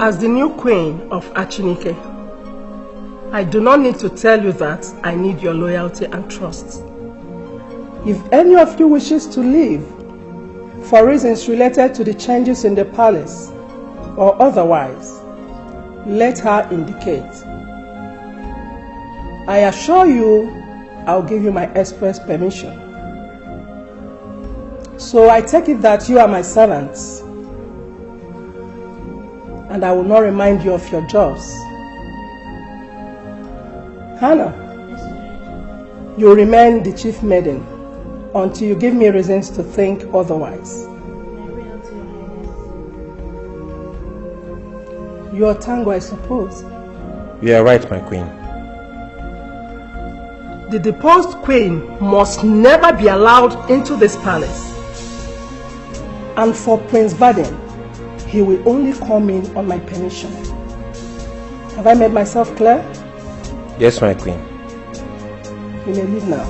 As the new queen of Achinike, I do not need to tell you that I need your loyalty and trust. If any of you wishes to leave for reasons related to the changes in the palace or otherwise, let her indicate. I assure you, I'll give you my express permission. So I take it that you are my servants, and I will not remind you of your jobs. Hannah, you remain the chief maiden until you give me reasons to think otherwise. You are Tango, I suppose. You are right, my queen. The deposed queen must never be allowed into this palace. And for Prince Baden, he will only come in on my permission. Have I made myself clear? Yes, my queen. You may leave now.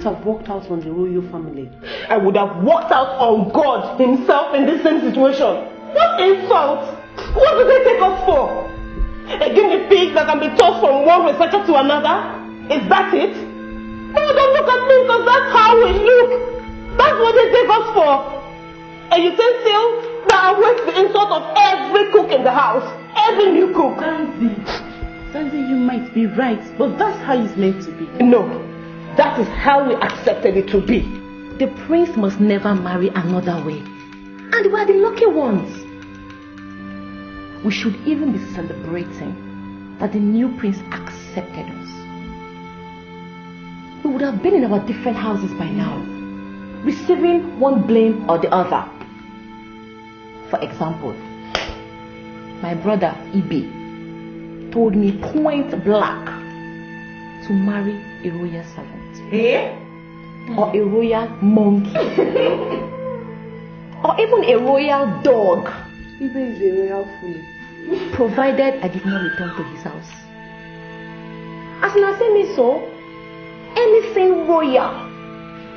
Have walked out on the royal family. I would have walked out on God himself in this same situation. What insult? What do they take us for? A guinea pig that can be tossed from one researcher to another? Is that it? No, don't look at me because that's how we look. That's what they take us for. A utensil that awaits the insult of every cook in the house. Every new cook. Sandy, you might be right, but that's how it's meant to be. No. That is how we accepted it to be. The prince must never marry another way. And we are the lucky ones. We should even be celebrating that the new prince accepted us, we would have been in our different houses by now, receiving one blame or the other. For example, my brother Ibe told me point blank to marry a royal servant. Eh? Or a royal monkey. Or even a royal dog. Ibe is a royal fool. Provided I did not return to his house. As I say me so, anything royal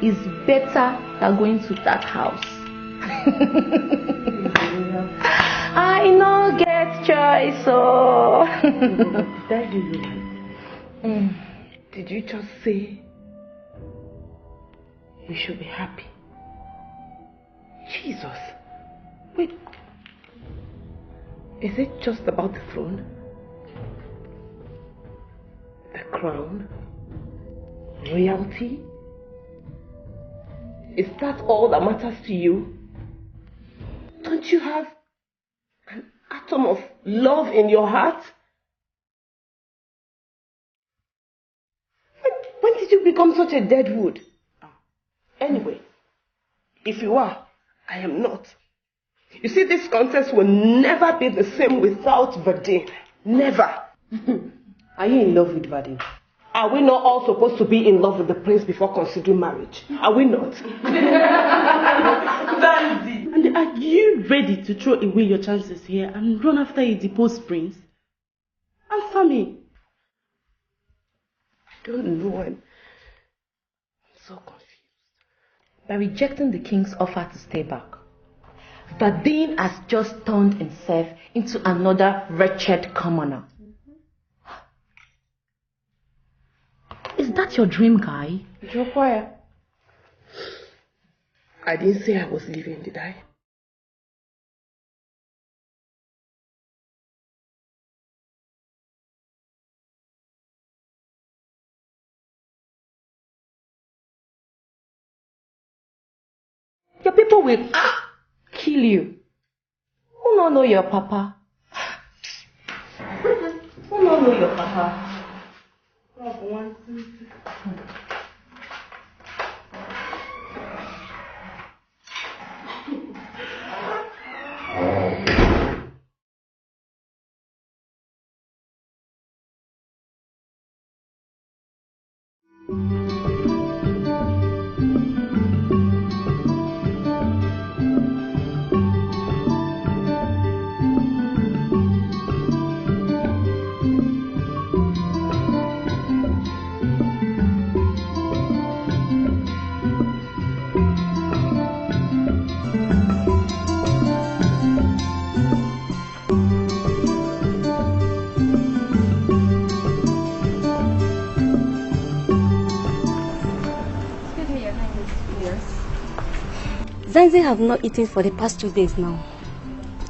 is better than going to that house. I no get choice, so. That you right. Did you just say we should be happy? Jesus. Wait. Is it just about the throne? The crown? Royalty? Is that all that matters to you? Don't you have an atom of love in your heart? When did you become such a deadwood? Anyway, if you are, I am not. You see, this contest will never be the same without Verdine. Never. Are you in love with Vadim? Are we not all supposed to be in love with the prince before considering marriage? Are we not? And are you ready to throw away your chances here and run after a deposed prince? Answer me. I don't know. I'm so confused. By rejecting the king's offer to stay back, Vadine has just turned himself into another wretched commoner. Is that your dream, guy? Jokoya. I didn't say I was leaving, did I? Your people will kill you. Who don't know your papa? Who don't know your papa? Zanzi have not eaten for the past 2 days now.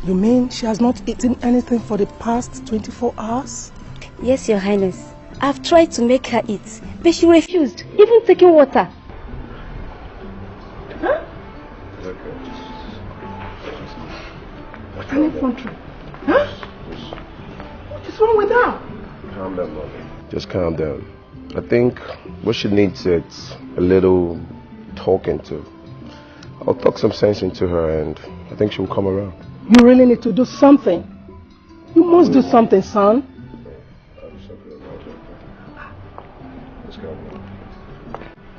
You mean she has not eaten anything for the past 24 hours? Yes, Your Highness. I've tried to make her eat, but she refused, even taking water. Huh? What an infantry. Huh? What is wrong with her? Calm down, Mommy. Just calm down. I think what she needs is a little talking to. I'll talk some sense into her and I think she'll come around. You really need to do something. You must do something, son.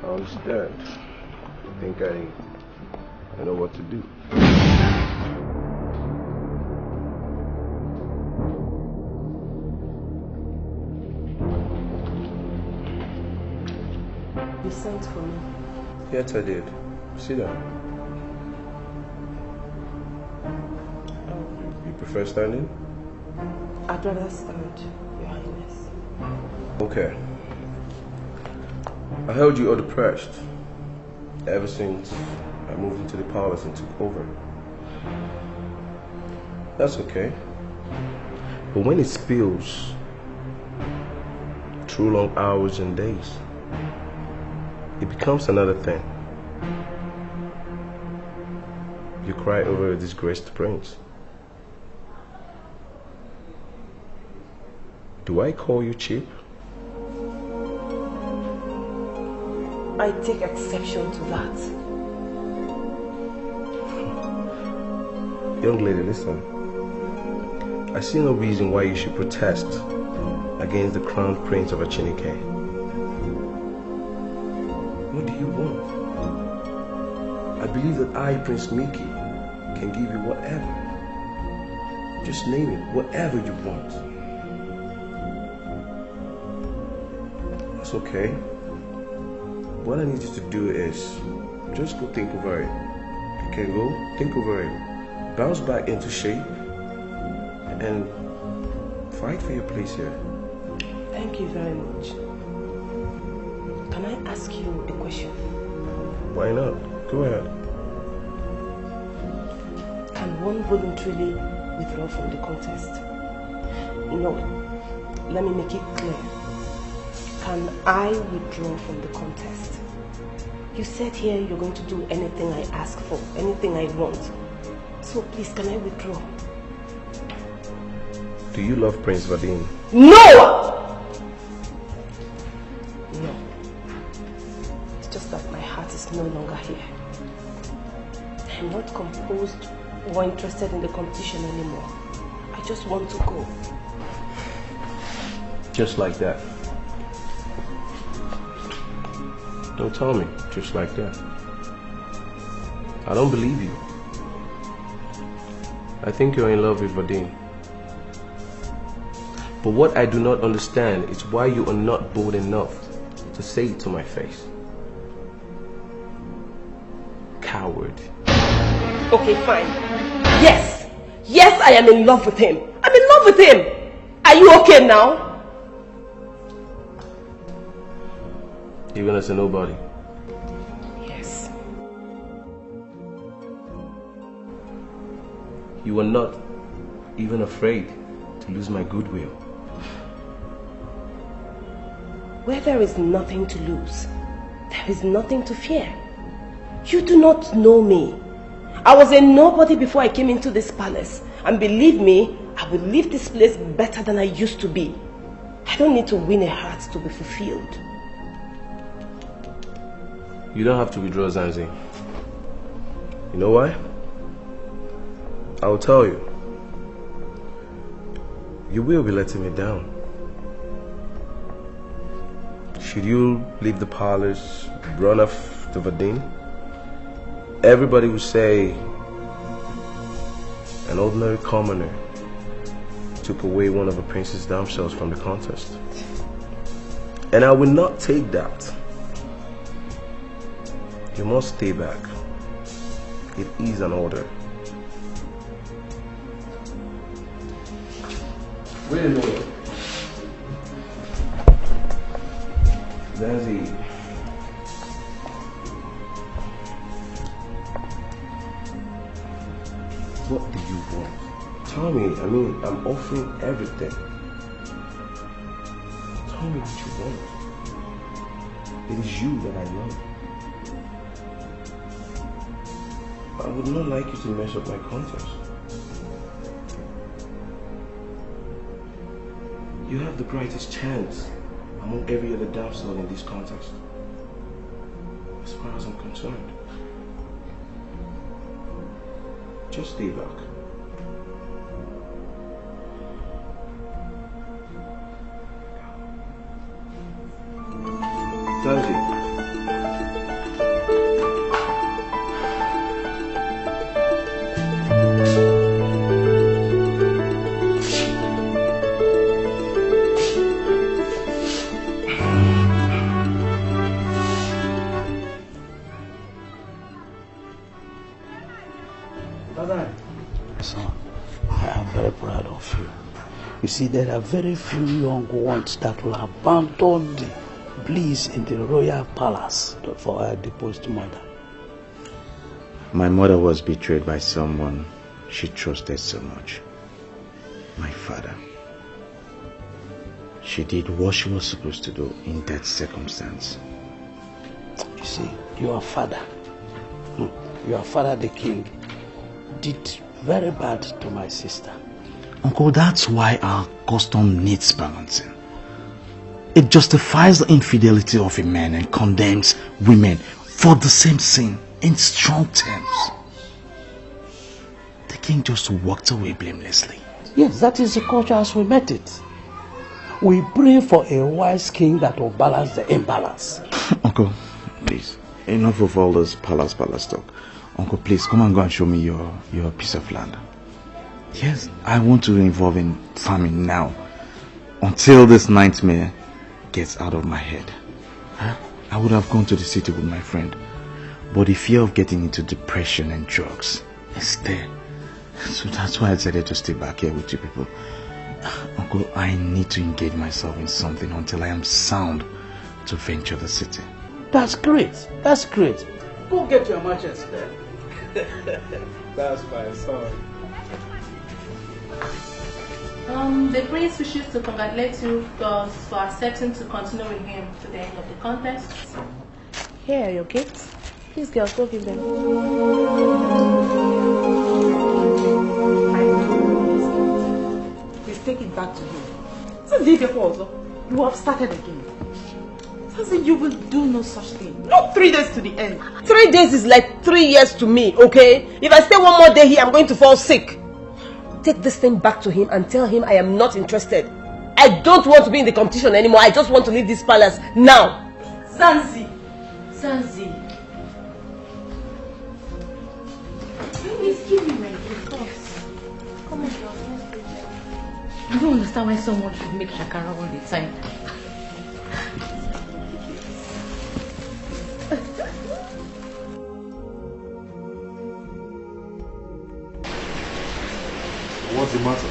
I understand. I think I know what to do. You sent for me. Yes, I did. Sit down. You prefer standing? I'd rather stand, Your Highness. Okay. I held you all depressed ever since I moved into the palace and took over. That's okay. But when it spills through long hours and days, it becomes another thing. You cry over a disgraced prince. Do I call you cheap? I take exception to that. Young lady, listen. I see no reason why you should protest against the crown prince of Achinike. What do you want? I believe that I, Prince Mickey, can give you whatever. Just name it, whatever you want. That's okay. What I need you to do is just go think over it. You can go think over it, bounce back into shape, and fight for your place here. Thank you very much. Can I ask you a question? Why not? Go ahead. Can one voluntarily withdraw from the contest? No. Let me make it clear. Can I withdraw from the contest? You said here you're going to do anything I ask for, anything I want. So please, can I withdraw? Do you love Prince Vadim? No! No. It's just that my heart is no longer here. I'm not composed or interested in the competition anymore. I just want to go. Just like that. Don't tell me, just like that. I don't believe you. I think you're in love with Vadim. But what I do not understand is why you are not bold enough to say it to my face. Coward. Okay, fine. Yes! Yes, I am in love with him. I'm in love with him. Are you okay now? Even as a nobody. Yes. You are not even afraid to lose my goodwill. Where there is nothing to lose, there is nothing to fear. You do not know me. I was a nobody before I came into this palace. And believe me, I will leave this place better than I used to be. I don't need to win a heart to be fulfilled. You don't have to withdraw, Zanzi. You know why? I'll tell you. You will be letting me down. Should you leave the palace, run off to Vadim, everybody will say an ordinary commoner took away one of the prince's damsels from the contest. And I will not take that. You must stay back. It is an order. Wait a minute. Zanzi. What do you want? Tell me. I mean, I'm offering everything. Tell me what you want. It is you that I love. I would not like you to mess up my contest. You have the brightest chance among every other damsel in this contest, as far as I'm concerned. Just stay back. Zanzi. Son, I am very proud of you. You see, there are very few young ones that will abandon the bliss in the royal palace for a deposed mother. My mother was betrayed by someone she trusted so much. My father. She did what she was supposed to do in that circumstance. You see, your father the king, did very bad to my sister. Uncle, that's why our custom needs balancing. It justifies the infidelity of a man and condemns women for the same sin in strong terms. The king just walked away blamelessly. Yes, that is the culture as we met it. We pray for a wise king that will balance the imbalance. Uncle, please, enough of all this palace talk. Uncle, please, come and go and show me your piece of land. Yes, I want to involve in farming now, until this nightmare gets out of my head. I would have gone to the city with my friend, but the fear of getting into depression and drugs is there. So that's why I decided to stay back here with you people. Uncle, I need to engage myself in something until I am sound to venture the city. That's great. That's great. Go get your merchants then. That's my son. The prince wishes to congratulate you girls for accepting to continue with him to the end of the contest. Here are your gifts. Please girls, go give them. Please take it back to him. You have started again. You will do no such thing. Not 3 days to the end. 3 days is like 3 years to me, okay? If I stay one more day here, I'm going to fall sick. Take this thing back to him and tell him I am not interested. I don't want to be in the competition anymore. I just want to leave this palace now. Zanzi. Please give me my gift. Come on, girls. I don't understand why someone should make shakara all the time. What's the matter?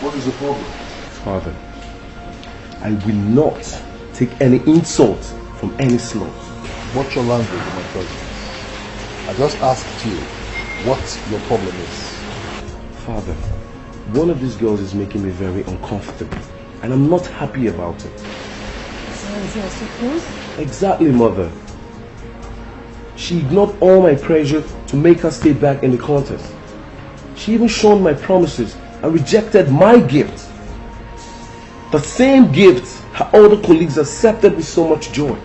What is the problem? Father, I will not take any insult from any slot. What's your language, my cousin? I just asked you what your problem is. Father, one of these girls is making me very uncomfortable, and I'm not happy about it. I suppose? Exactly, Mother. She ignored all my pressure to make her stay back in the contest. She even shunned my promises and rejected my gift. The same gift her older colleagues accepted with so much joy.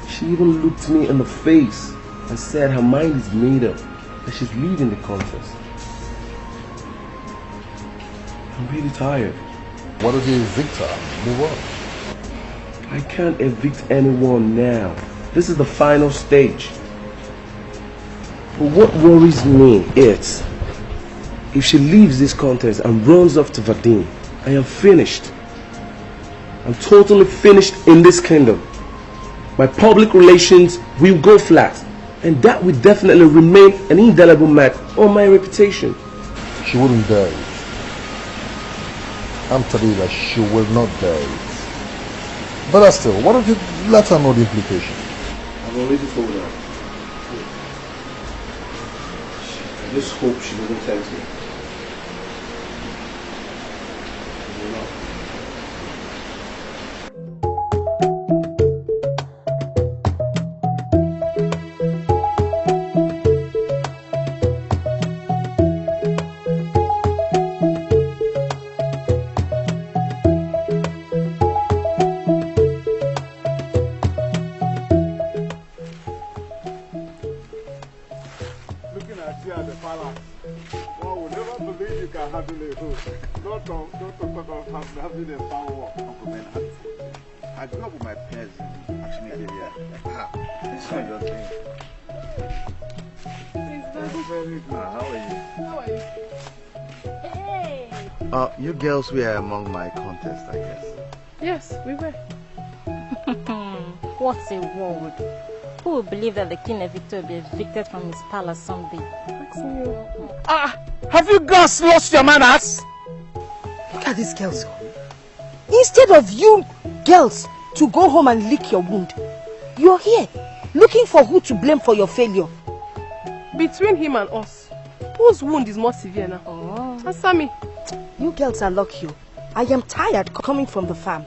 She even looked me in the face and said her mind is made up, that she's leaving the contest. I'm really tired. What if you evict her? Move on. I can't evict anyone now. This is the final stage. But what worries me is, if she leaves this contest and runs off to Vadin, I am finished. I'm totally finished in this kingdom. My public relations will go flat, and that will definitely remain an indelible mark on my reputation. She wouldn't dare it. I'm telling you that she will not dare it. But still, why don't you let her know the implication? I've already told her. I just hope she doesn't tempt me. I grew up with my parents in actually area. This one your thing. Very good. How are you? How are you? Hey! You girls were among my contest, I guess. Yes, we were. What a world. Who will believe that the king Victor will be evicted from his palace someday? Have you girls lost your manners? Look at these girls. Instead of you girls to go home and lick your wound, you're here looking for who to blame for your failure. Between him and us, whose wound is more severe now? Answer me. You girls are lucky. I am tired coming from the farm.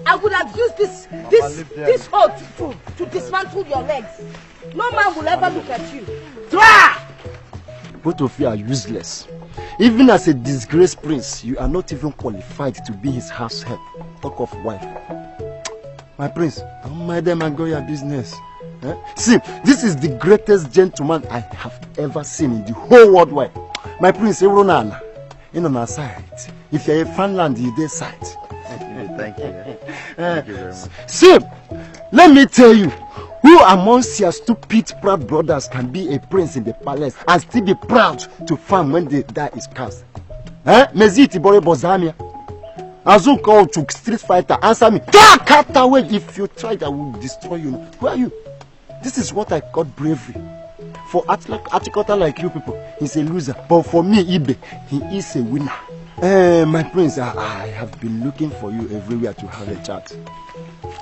I would have used this hoe to dismantle your legs. No man will ever look at you. Both of you are useless. Even as a disgraced prince, you are not even qualified to be his house help. Talk of wife. My prince, don't mind them and go your business. See, this is the greatest gentleman I have ever seen in the whole world wide. My prince, you're on our side. If you're a Finland, you're their side. Thank you. Thank you very much. See, let me tell you, who amongst your stupid proud brothers can be a prince in the palace and still be proud to farm when they die is cast? Meziti Bore Bozamia. Azun called to street fighter, answer me. Cut away. If you try, I will destroy you. Who are you? This is what I call bravery. For Atikota like you people, he's a loser. But for me, Ibe, he is a winner. My prince, I have been looking for you everywhere to have a chat.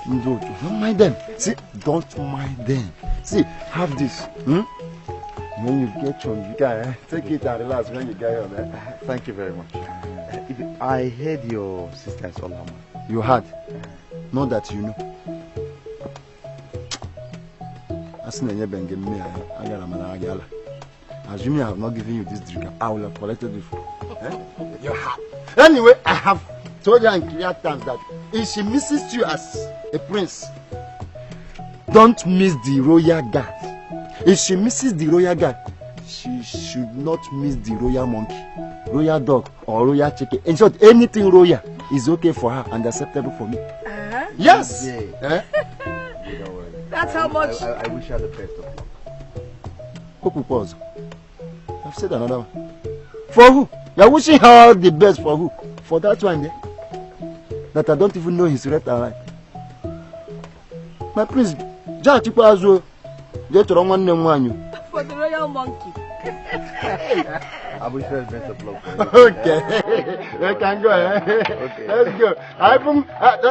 Don't mind them. See, don't mind them. See, have this. When you get home, you can take it and relax when you get home. Thank you very much. I heard your sister is Olama. You heard? Not that you know. Assuming I have not given you this drink, I will have collected it. You have. Anyway, I have told you in clear terms that if she misses you as a prince, don't miss the royal guard. If she misses the royal guard, she should not miss the royal monkey, royal dog, or royal chicken. In short, anything royal is okay for her and acceptable for me. Yes! Yeah. Don't worry. That's how much. I wish her the best of luck. Who pause? I've said another one. For who? You're wishing her the best for who? For that one there? That I don't even know his right and right. My prince, for the royal monkey. I wish her the best of luck. Okay. We can go. Okay. Let's go.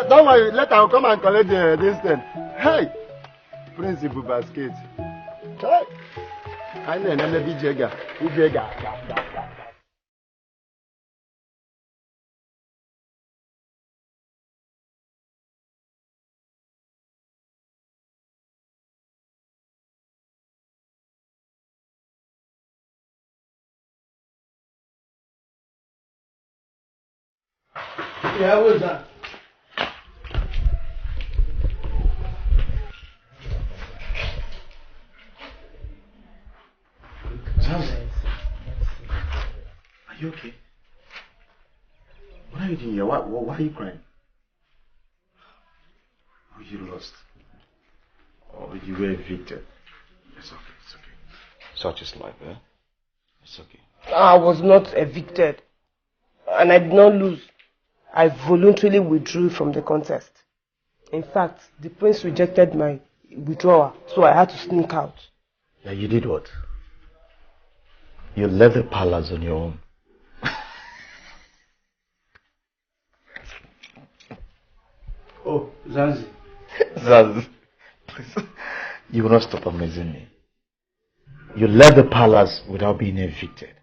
Don't worry, let her come and collect this thing. Hey! Prince Ibu basket. Hey! I know another Bijega. Yeah, what was that? Are you okay? What are you doing here? Why are you crying? Oh, you lost. Oh, you were evicted. It's okay, it's okay. Such is life, eh? It's okay. I was not evicted. And I did not lose. I voluntarily withdrew from the contest. In fact, the prince rejected my withdrawal, so I had to sneak out. Yeah, you did what? You left the palace on your own. Oh, Zanzi. Zanzi, please. You will not stop amazing me. You left the palace without being evicted.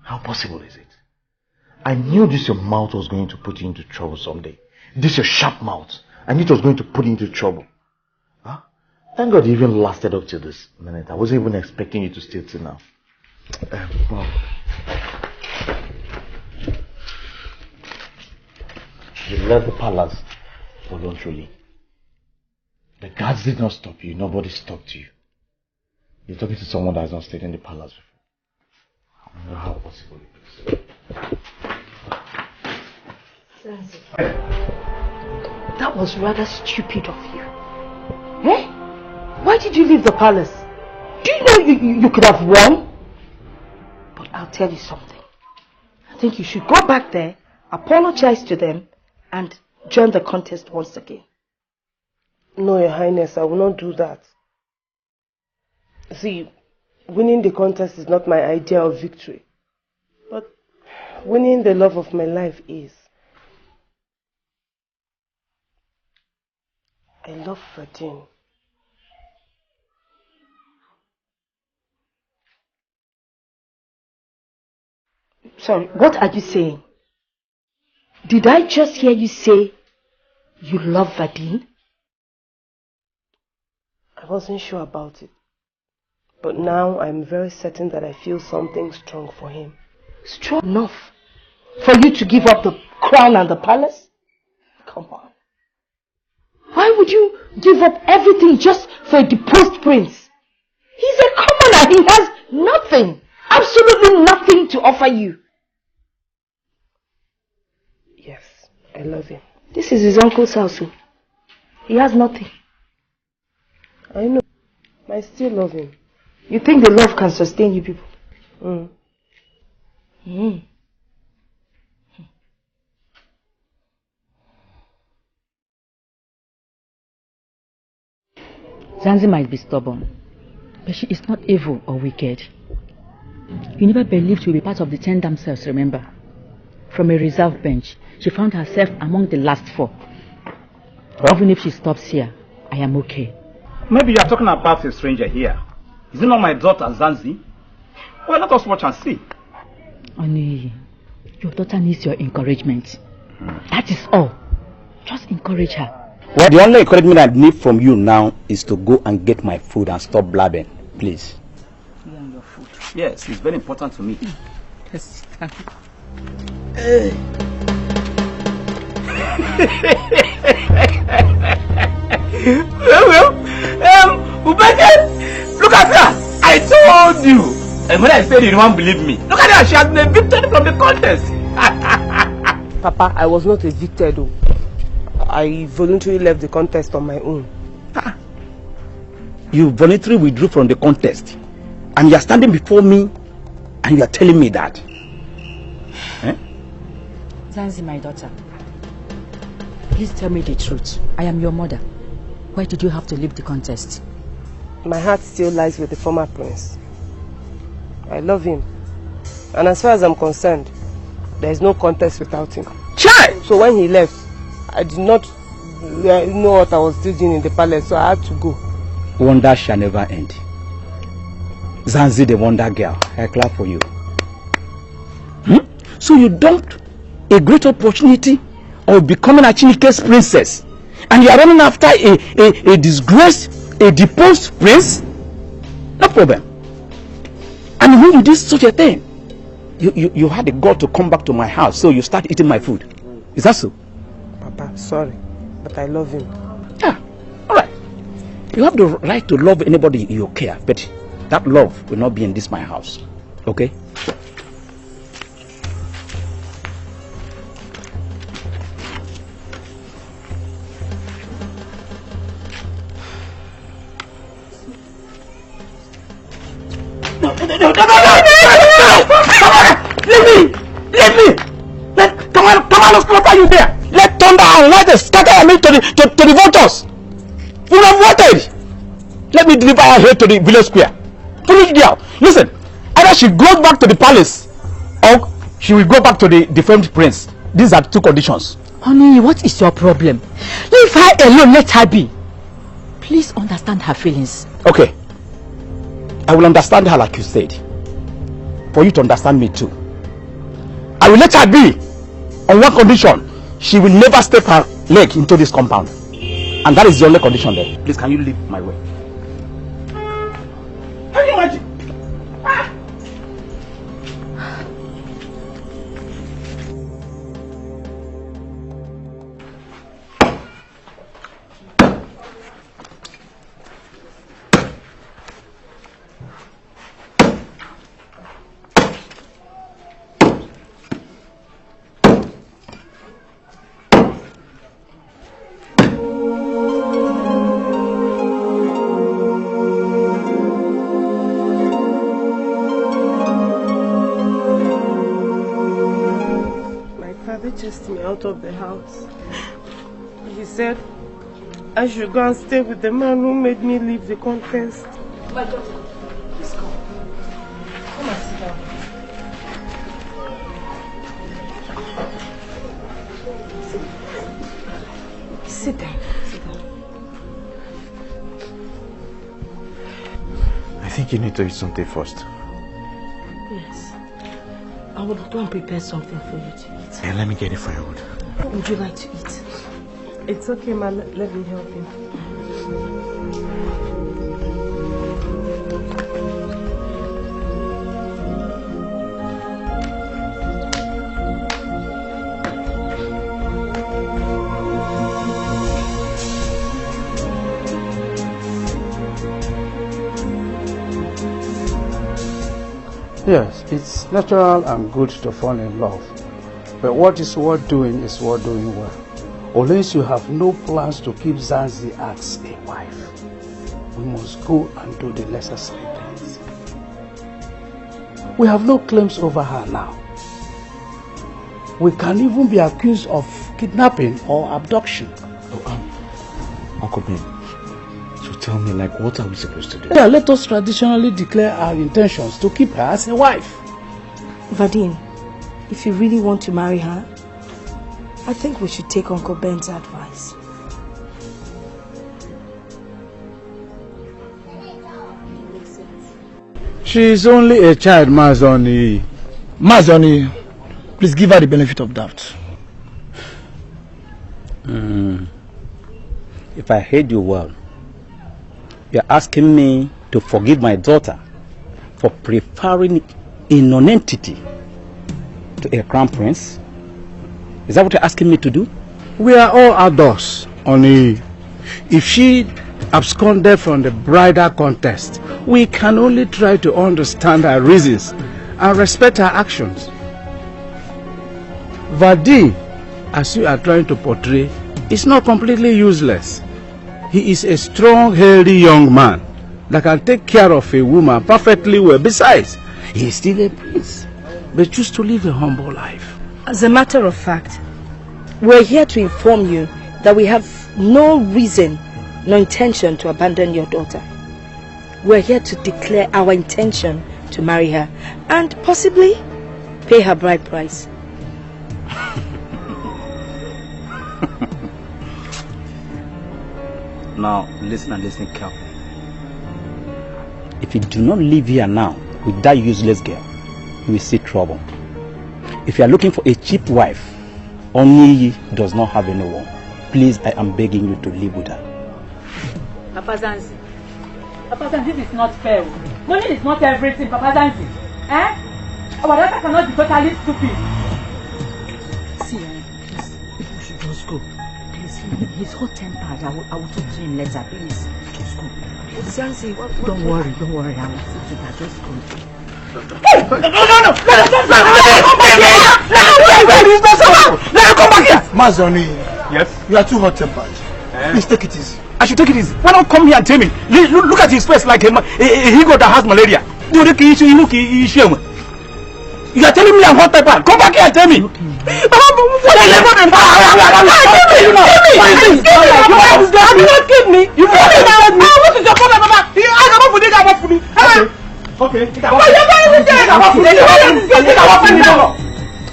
How possible is it? I knew this your mouth was going to put you into trouble someday. This your sharp mouth. I knew it was going to put you into trouble. Huh? Thank God you even lasted up to this minute. I wasn't even expecting you to stay till now. Mom. You left the palace voluntarily. The guards did not stop you. Nobody stopped you. You're talking to someone that has not stayed in the palace before. I wonder how possible it is. That was rather stupid of you. Eh? Why did you leave the palace? Do you know you could have won? But I'll tell you something. I think you should go back there, apologize to them, and join the contest once again. No, Your Highness, I will not do that. See, winning the contest is not my idea of victory. But winning the love of my life is. I love Ferdinand. Sorry, what are you saying? Did I just hear you say you love Vadim? I wasn't sure about it. But now I'm very certain that I feel something strong for him. Strong enough for you to give up the crown and the palace? Come on. Why would you give up everything just for a deposed prince? He's a commoner. He has nothing. Absolutely nothing to offer you. Yes, I love him. This is his uncle's house. He has nothing. I know. I still love him. You think the love can sustain you people? Zanzi might be stubborn, but she is not evil or wicked. You never believed she would be part of the 10 damsels, remember? From a reserve bench, she found herself among the last 4. Well, even if she stops here, I am okay. Maybe you are talking about a stranger here. Is it not my daughter, Zanzi? Well, let us watch and see. Oni, your daughter needs your encouragement. That is all. Just encourage her. Well, the only encouragement I need from you now is to go and get my food and stop blabbing, please. You and your food. Yes, it's very important to me. Yes, Ubeke, look at her. I told you. And when I said you don't believe me, look at her. She has been evicted from the contest. Papa, I was not evicted though. I voluntarily left the contest on my own. You voluntarily withdrew from the contest, and you are standing before me, and you are telling me that. Zanzi, my daughter, please tell me the truth. I am your mother. Why did you have to leave the contest? My heart still lies with the former prince. I love him. And as far as I'm concerned, there is no contest without him. Chai! So when he left, I did not know what I was still doing in the palace, so I had to go. Wonder shall never end. Zanzi the wonder girl, I clap for you. So you dumped a great opportunity of becoming a Chinike's princess, and you are running after a disgraced, a deposed prince? No problem. And when you did such a thing, you had the gall to come back to my house, so you start eating my food. Is that so? Papa, sorry, but I love him. Yeah, alright. You have the right to love anybody you care, but that love will not be in this my house. Okay? No! Let me! Come on, what are you there? Let thunder and lightning scatter me to the vultures. You have wanted. Let me deliver her here to the village square. Foolish girl. Listen, either she goes back to the palace or she will go back to the deformed prince. These are 2 conditions. Honey, what is your problem? Leave her alone, let her be. Please understand her feelings. Okay. I will understand her like you said. For you to understand me too. I will let her be on one condition. She will never step her leg into this compound. And that is the only condition there. Please, can you leave my way? Can you imagine? Chased me out of the house. He said I should go and stay with the man who made me leave the contest. My daughter, please come. Come and sit down. Sit down. Sit down. I think you need to eat something first. Yes. I would go and prepare something for you to eat. Hey, let me get it firewood. What would you like to eat? It's okay, ma. Let me help you. Yes, it's natural and good to fall in love. But what is worth doing is worth doing well. Unless you have no plans to keep Zanzi as a wife, we must go and do the necessary things. We have no claims over her now. We can even be accused of kidnapping or abduction. Uncle Ben, so tell me, like, what are we supposed to do? Yeah, let us traditionally declare our intentions to keep her as a wife. Vadine, if you really want to marry her, I think we should take Uncle Ben's advice. She is only a child, Mazoni. Mazoni, please give her the benefit of doubt. If I heard you well, you're asking me to forgive my daughter for preferring a non-entity to a crown prince? Is that what you're asking me to do? We are all adults, Oni. If she absconded from the bridal contest, we can only try to understand her reasons and respect her actions. Vadi, as you are trying to portray, is not completely useless. He is a strong, healthy young man that can take care of a woman perfectly well. Besides, he is still a prince, but choose to live a humble life. As a matter of fact, we're here to inform you that we have no reason, no intention to abandon your daughter. We're here to declare our intention to marry her and possibly pay her bride price. Now, listen and listen carefully. If you do not leave here now with that useless girl, you will see trouble. If you are looking for a cheap wife, Onyi does not have anyone. Please, I am begging you to live with her. Papa Zanzi, this is not fair. Money is not everything, Papa Zanzi. Eh? Our daughter cannot be totally stupid. See, we should just go. Please, he's hot-tempered. I will talk to him later, please. Just go. Zanzi, what? Don't worry. I will see to that. Just go. No! Let her come back here! Mazoni. Yes? You are too hot-tempered. Please take it easy. I should take it easy. Why not come here and tell me? Look at his face like a ego that has malaria. You are telling me I'm hot tempered. Come back here and tell me. Okay.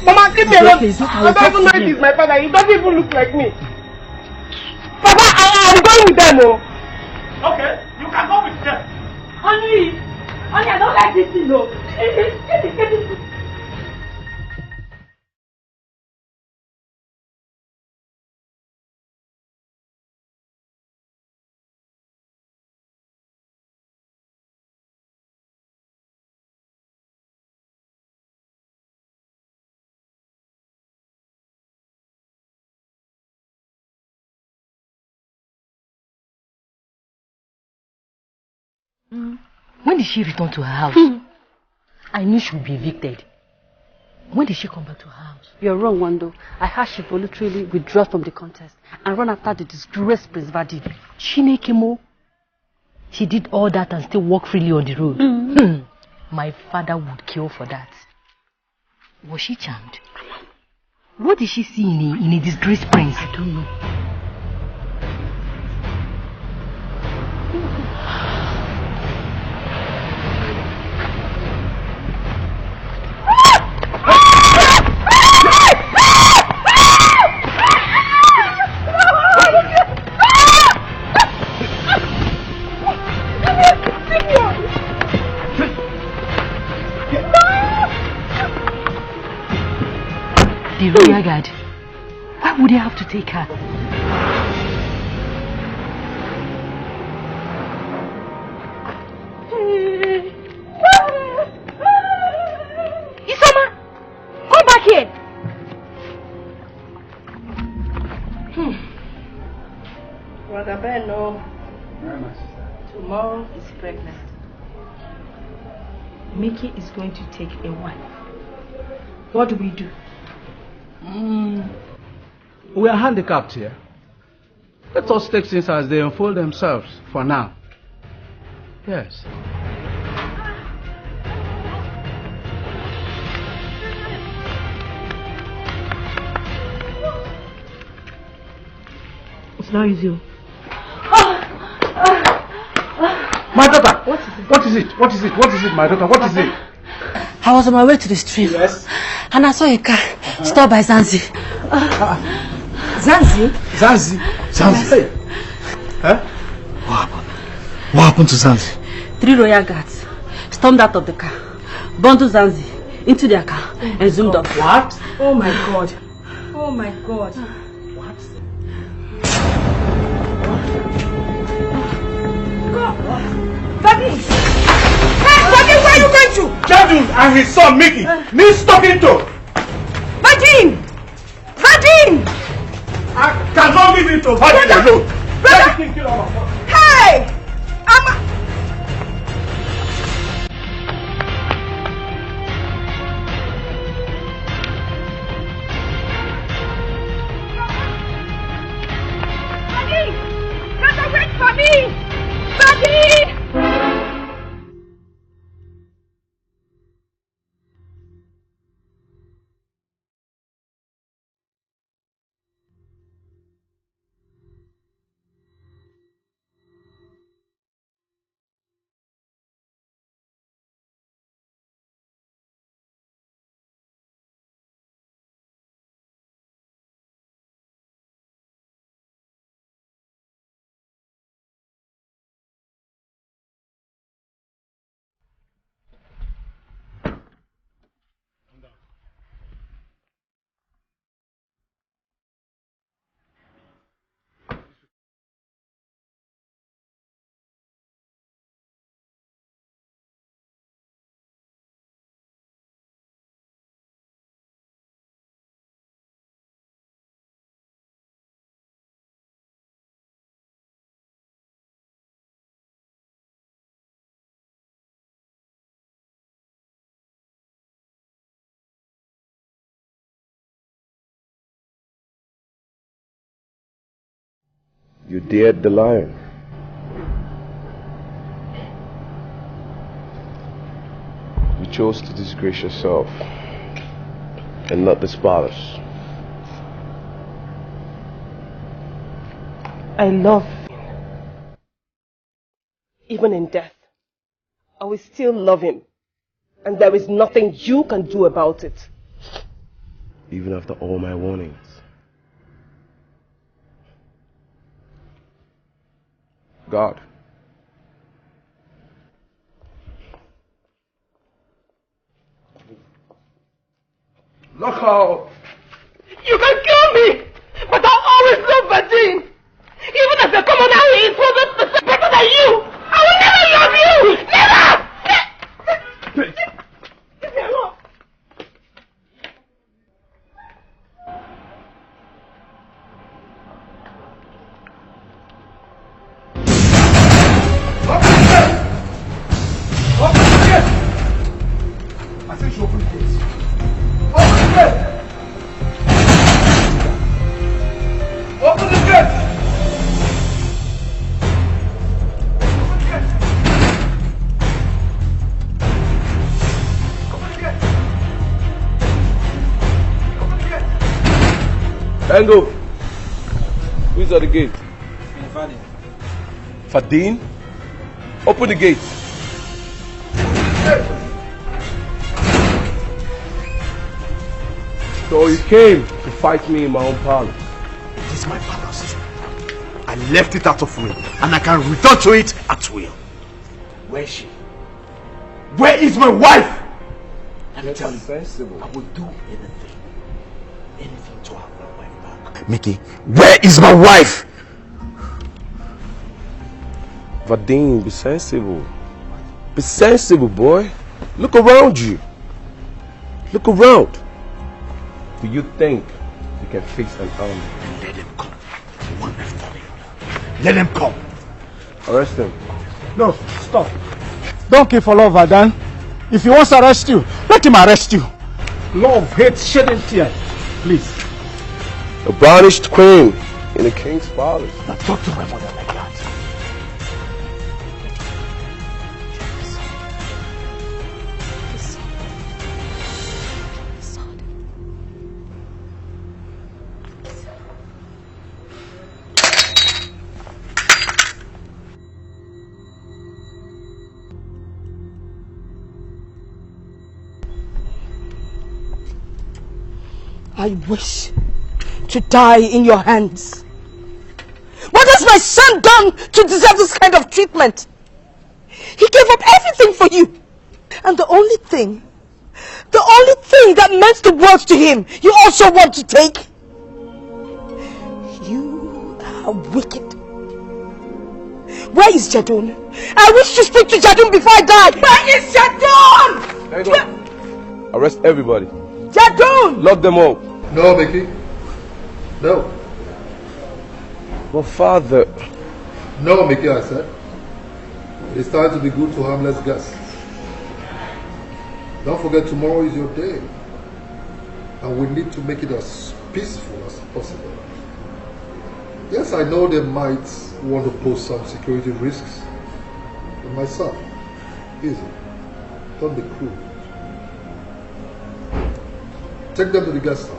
Mama, give me alone. I don't even know if he's my father. He doesn't even look like me. Papa, I'm going with them. Okay, you can go with them. Honey, I don't like this thing though. Get it. When did she return to her house? I knew she would be evicted. When did she come back to her house? You're wrong, Wando. I heard she voluntarily withdrew from the contest and ran after the disgraced Prince Vadi. Chinekemo? She did all that and still walk freely on the road. My father would kill for that. Was she charmed? What did she see in a disgraced prince? I don't know. The royal guard. Why would they have to take her? Isoma, come back here. Brother Ben, no. Tomorrow is pregnant. Mickey is going to take a wife. What do we do? We are handicapped here. Let us take things as they unfold themselves for now. Yes. It's not easy. My daughter! What is it? What is it? What is it, my daughter? What is it? I was on my way to the stream. Yes. And I saw a car stopped by Zanzi. Zanzi? Zanzi? Zanzi? Yes. Huh? What happened? What happened to Zanzi? 3 royal guards stormed out of the car, bundled Zanzi into their car, and zoomed off. What? Oh my God. Oh my God. What? Daddy! Hey, Daddy, where are you going to? Jadun and his son Mickey needs talking to. Vadine! Vadine! I cannot leave him to Vadine alone. Brother! Hey! Daddy! Brother, wait for me! Daddy! You dared the lion. You chose to disgrace yourself and not this palace. I love him. Even in death, I will still love him. And there is nothing you can do about it. Even after all my warnings. God. Look out! You can kill me, but I'll always love Vadine. Even as a commoner, he is 100% better than you. I will never love you. Never! Leave me alone. I think she opened the gate. Open the gate! Open the gate! Tango! Who's at the gate? Vadine. Vadine? Open the gate. So you came to fight me in my own palace. It is my palace. I left it out of will, and I can return to it at will. Where is she? Where is my wife? Let me tell you, I will do anything to have my wife back. Mickey, where is my wife? Vadine, be sensible. Be sensible, boy. Look around you. Look around. Do you think you can fix an army? Let him come. One after the other. Let him come. Arrest him. No, stop. Don't kill for love, Vadan. If he wants to arrest you, let him arrest you. Love, hate, shedding tears. Please. A banished queen in a king's palace. Now talk to my mother like that. I wish to die in your hands. What has my son done to deserve this kind of treatment? He gave up everything for you. And the only thing that meant the world to him, you also want to take? You are wicked. Where is Jadon? I wish to speak to Jadon before I die. Where is Jadon? Hang on. Arrest everybody. Jadon! Lock them up. No, Mickey. No. But father... No, Mickey, I said. It's time to be good to harmless guests. Don't forget tomorrow is your day. And we need to make it as peaceful as possible. Yes, I know they might want to pose some security risks. But my son, easy. Don't be cruel. Take them to the guest house.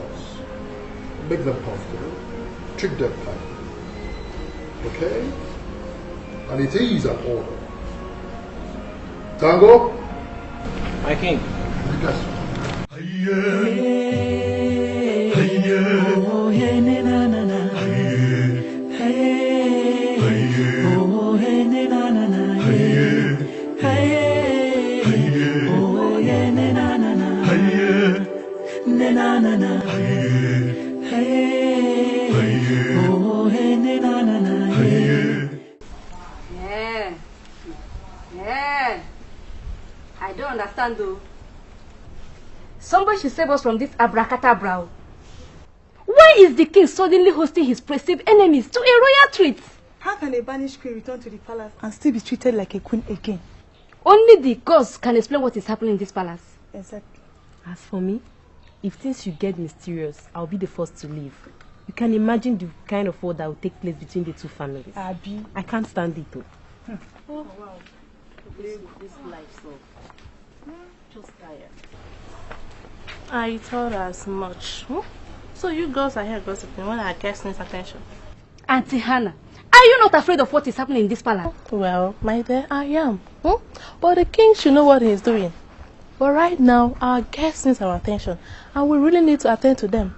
Make them comfortable. Treat them kindly. Okay? And it is an order. Tango? My king. The guest house. I don't understand though. Somebody should save us from this abracadabra. Why is the king suddenly hosting his perceived enemies to a royal treat? How can a banished queen return to the palace and still be treated like a queen again? Only the gods can explain what is happening in this palace. Exactly. As for me, if things should get mysterious, I'll be the first to leave. You can imagine the kind of war that will take place between the two families. Abby. I can't stand it though. Oh wow. This life so just tired. I thought as much. So you girls are here gossiping when our guest needs attention. Auntie Hannah, are you not afraid of what is happening in this palace? Well, my dear, I am. But the king should know what he's doing. But right now, our guest needs our attention. And we really need to attend to them.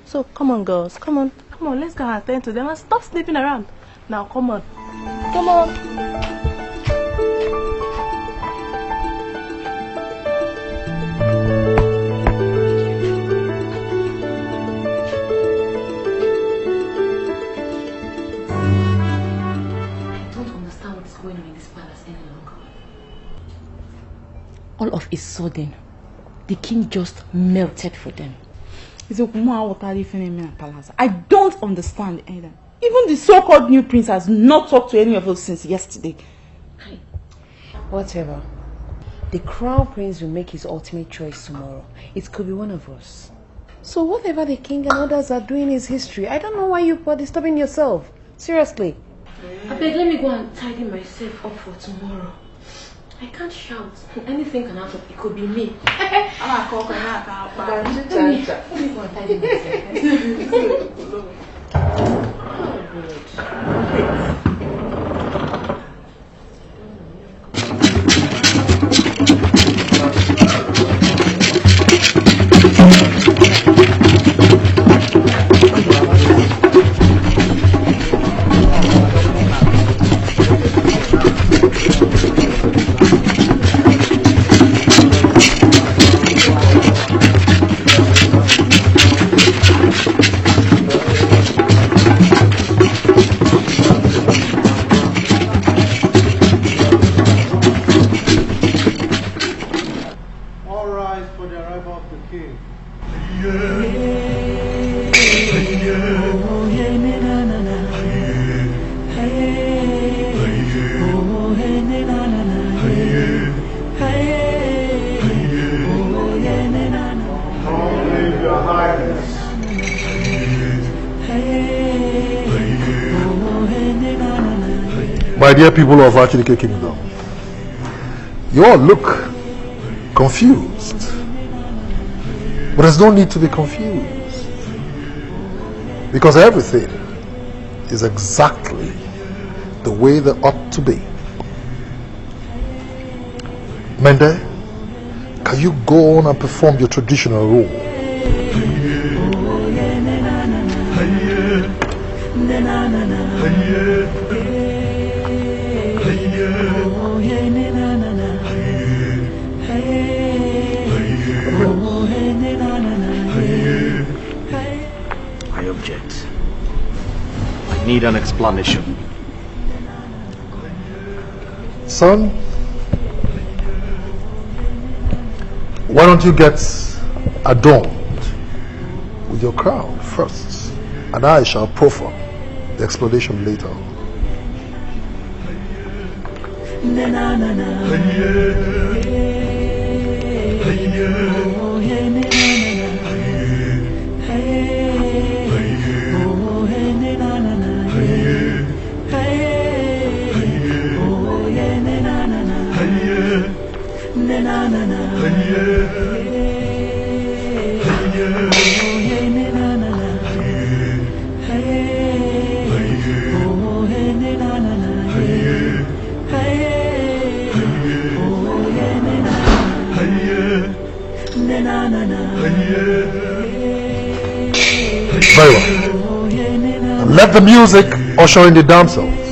So come on, girls. Come on, let's go and attend to them and stop sleeping around. Now, come on. Come on. All of a sudden, the king just melted for them. I don't understand either. Even the so-called new prince has not talked to any of us since yesterday. Whatever. The crown prince will make his ultimate choice tomorrow. It could be one of us. So whatever the king and others are doing is history. I don't know why you are disturbing yourself. Seriously. I beg, let me go and tidy myself up for tomorrow. I can't shout. Anything can happen. It could be me. Let me go and tidy myself. Oh, good. Hey My dear people of Achinike Kingdom, you all look confused. But there's no need to be confused. Because everything is exactly the way they ought to be. Mende, can you go on and perform your traditional role? I object. I need an explanation. Son, why don't you get adorned with your crown first, and I shall proffer the explanation later. Very well. And let the music usher in the damsels.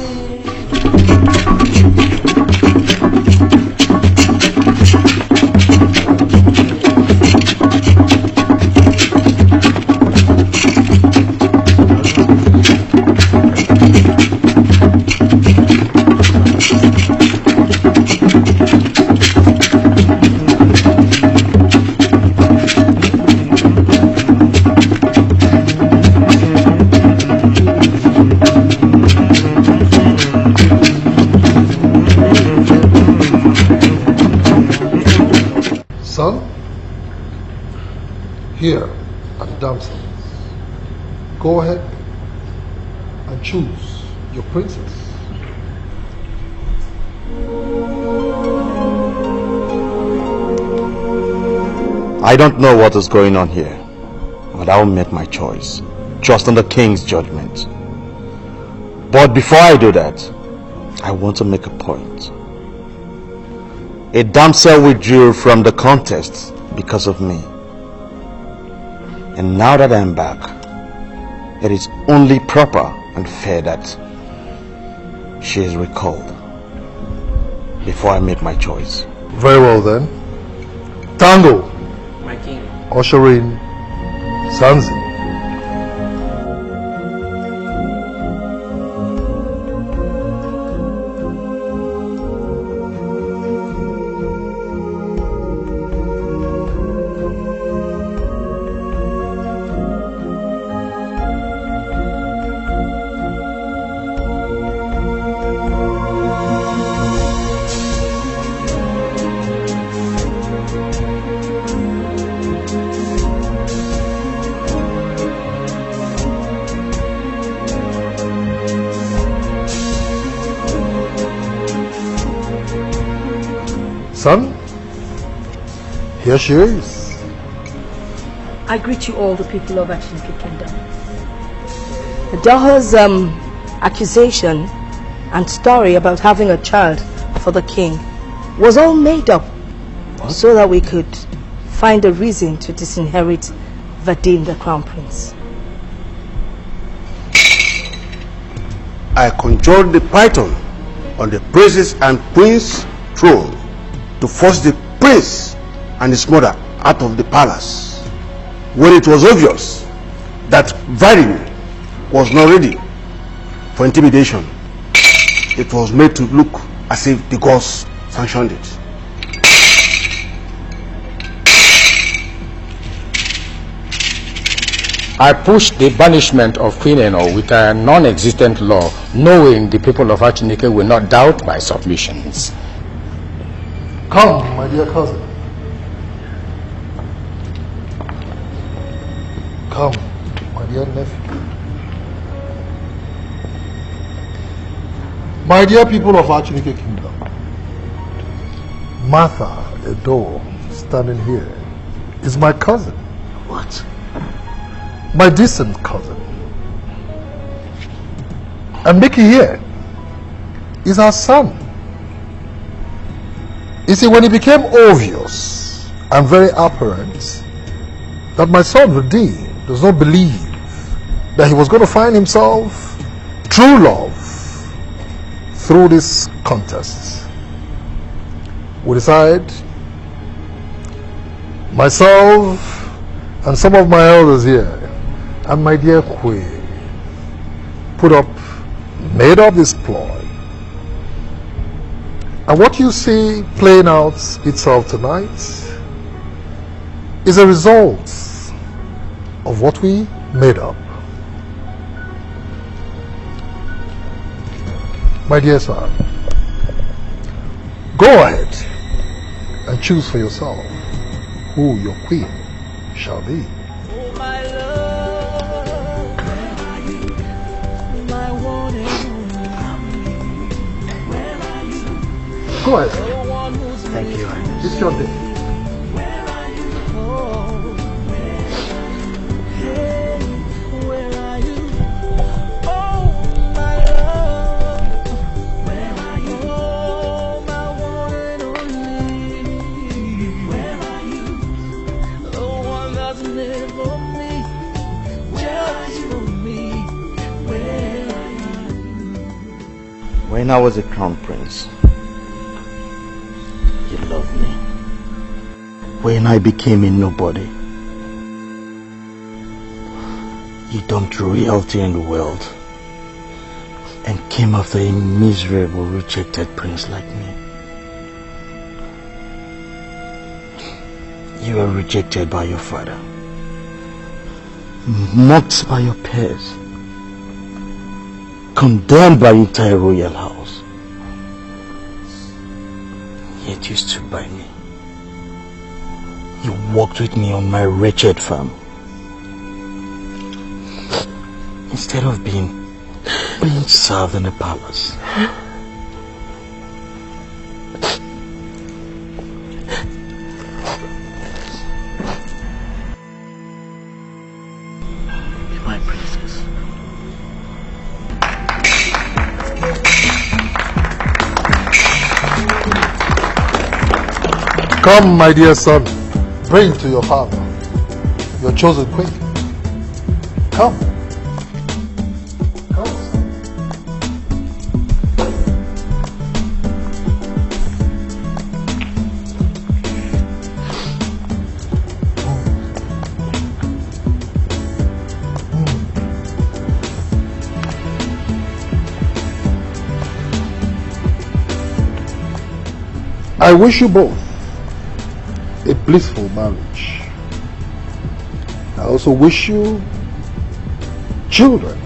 Here are the damsels. Go ahead and choose your princess. I don't know what is going on here, but I will make my choice, trust on the king's judgment. But before I do that, I want to make a point. A damsel withdrew from the contest because of me. And now that I'm back, it is only proper and fair that she is recalled before I make my choice. Very well then. Tango. My king. Usher in Sanzi. Son, here she is. I greet you all, the people of Achinike Kingdom. The Doho's accusation and story about having a child for the king was all made up so that we could find a reason to disinherit Vadim, the crown prince. I conjured the python on the princess and prince throne to force the prince and his mother out of the palace when it was obvious that Vadim was not ready for intimidation. It was made to look as if the gods sanctioned it. I pushed the banishment of Queen Eno with a non-existent law, knowing the people of Achinike will not doubt my submissions. Come, my dear cousin. Come, my dear nephew. My dear people of Achinike Kingdom, Martha, Edo, standing here, is my cousin. What? My distant cousin. And Mickey here is our son. You see, when it became obvious and very apparent that my son, Vadim, does not believe that he was going to find himself true love through this contest, we decided, myself and some of my elders here and my dear Queen, made up this ploy. And what you see playing out itself tonight is a result of what we made up. My dear son, go ahead and choose for yourself who your queen shall be. Go ahead. Thank you. It's your day. When I was a crown prince, you loved me. When I became a nobody, you dumped royalty in the world and came after a miserable, rejected prince like me. You were rejected by your father, mocked by your peers, condemned by the entire royal house. Yet you stood by me. You walked with me on my wretched farm. Instead of being served in a palace. Be my princess. Come, my dear son, bring to your father your chosen queen. Come. I wish you both a blissful marriage. I also wish you children,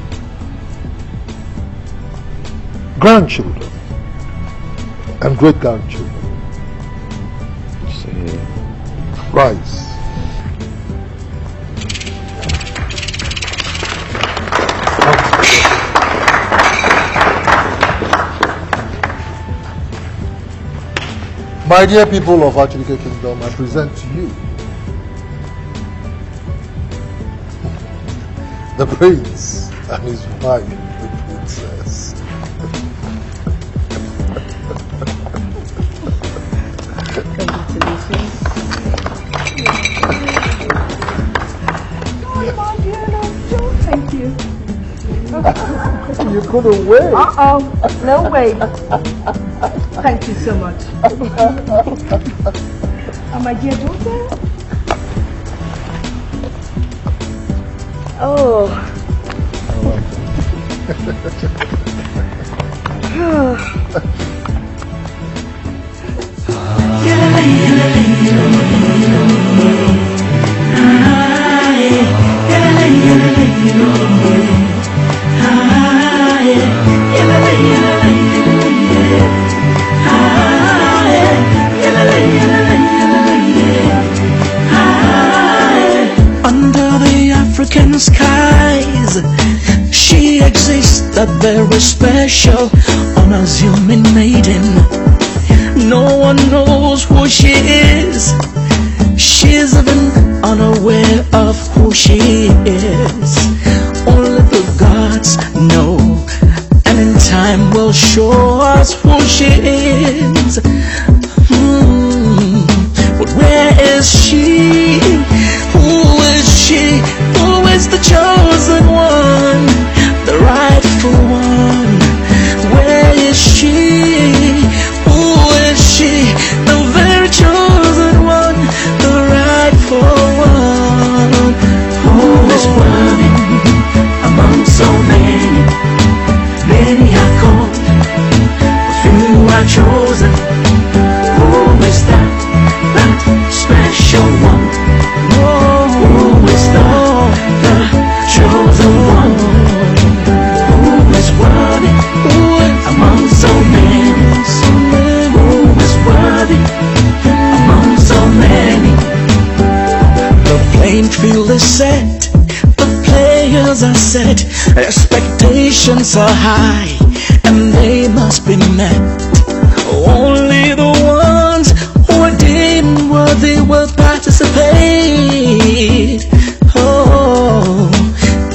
grandchildren, and great-grandchildren. Rise. My dear people of Achinike Kingdom, I present to you the prince and his wife, the princess. Congratulations. Oh, my dear, thank you. You couldn't wait. No way. Thank you so much. And my dear daughter? Oh. Under the African sky, that very special, unassuming maiden. No one knows who she is. She's even unaware of who she is. Only the gods know, and in time will show us who she is. But where is she? Who is she? Who is the chosen one? The rightful one? Where is she? Who is she? The very chosen one, the rightful one. Who is worthy among so many? Many are called, but few are chosen. Who is that special one? Who is the chosen one? Who is worthy among so many? Who is worthy among so many? The playing field is set, the players are set, expectations are high, and they must be met. Only the ones who are deemed worthy will participate. Oh,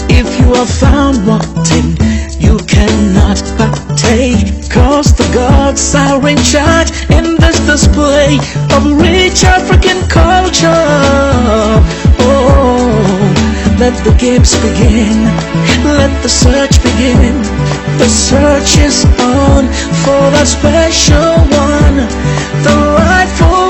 if you are found wanting, you cannot partake, 'cause the gods are in charge in this display of rich African culture. Oh, let the games begin, let the search begin. The search is on for that special one, the rightful